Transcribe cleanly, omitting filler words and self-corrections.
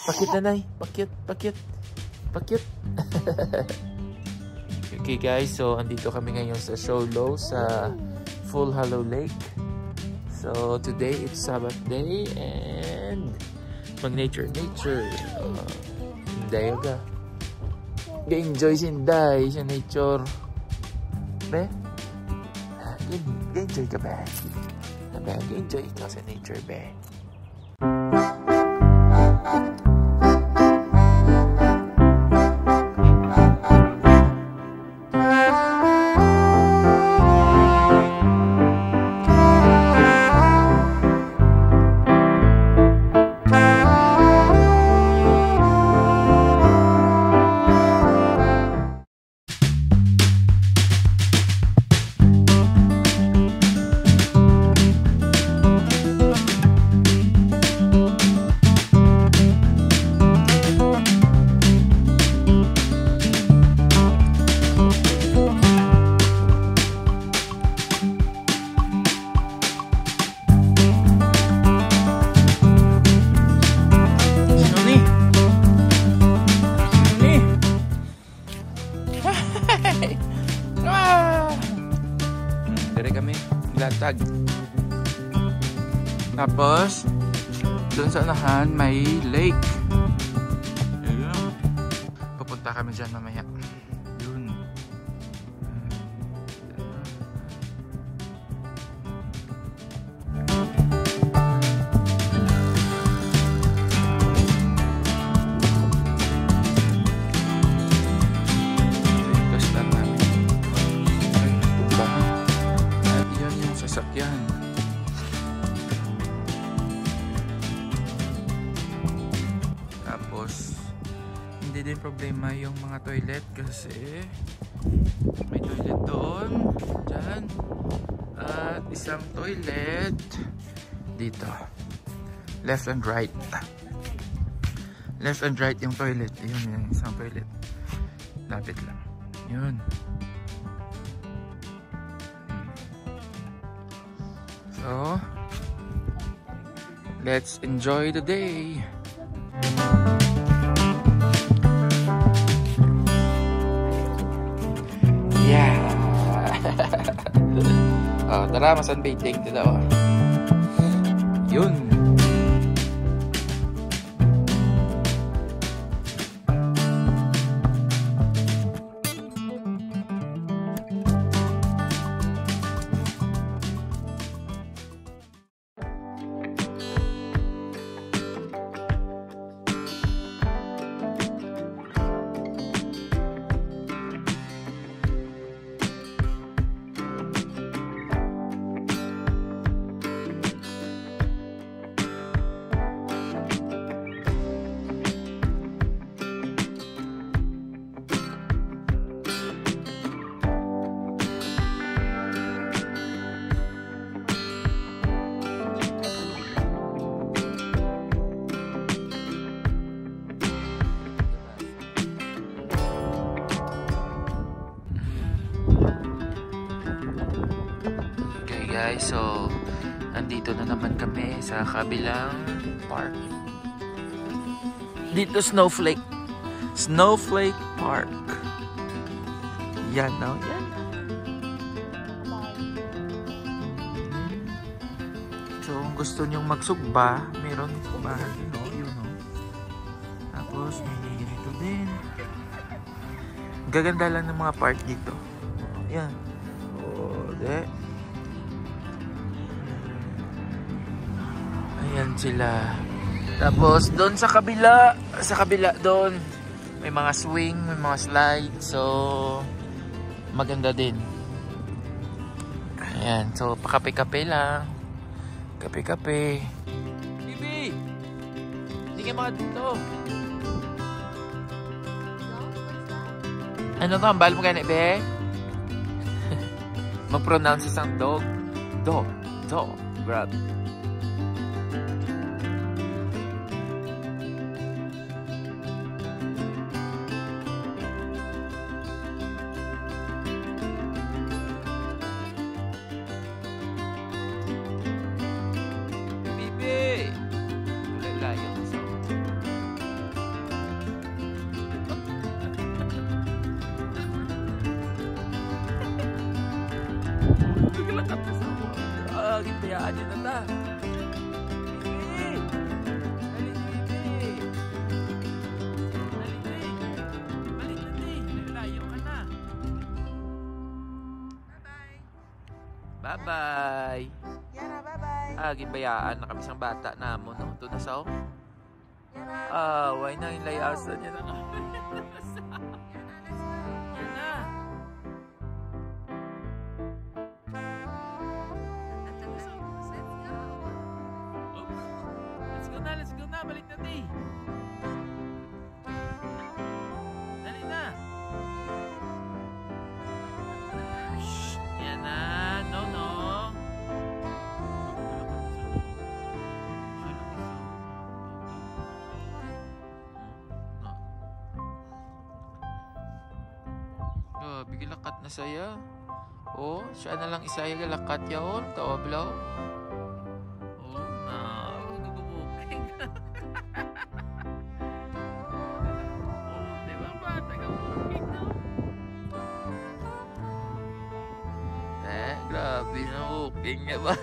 Pakit nanay. Pakit. Okay guys, so andito kami ngayon sa Sholo sa Full Hollow Lake. So today it's Sabbath day and mag-nature. Hinday ka. Ga-enjoy sinday sa nature. Be? Ga-enjoy ka ba? Ga-enjoy ka sa nature be? Dari kami latag. Tapos doon sa unahan may lake. Ayun. Pupunta kami dyan mamaya. Yun. Sasakyan. Tapos hindi din problema yung mga toilet kasi may toilet doon, dyan, at isang toilet dito, left and right yung toilet. Ayun, yung isang toilet lapit lang yun. So, let's enjoy the day. Yeah. Oh, tara, masunbathing dito. Yun. Guys, so nandito na naman kami sa kabilang park. Dito Snowflake Park. Yan na, yan. So kung gusto nyong magsugba, meron sugbahan din, yun, Tapos may ganito din. Gaganda lang ng mga park dito. Yan. Ayan sila. Tapos doon sa kabila doon may mga swing, may mga slide. So maganda din. Ayan, so pakape-kape lang. Kape-kape. Bibi! Hindi ka mga dito. Ano to? Ang bal mo ganit, be? Mag-pronounce isang dog. Dog. Grab. gipayaan yun na ta. Bye-bye. Yana, bye-bye. Gibayaan na kami sang bata na mo. No? Ito na sa why na yung layasan niya na. Let's go na. Balik na, Tay. Dali na. Shh. Yan na. No. Bigla lakat na saya. Oh, siya na lang isaya lakat yaon. Taoblaw. Oh, gugubukeng. Oh, diba ba? Taga-bukeng, no? Grabe na bukeng niya ba?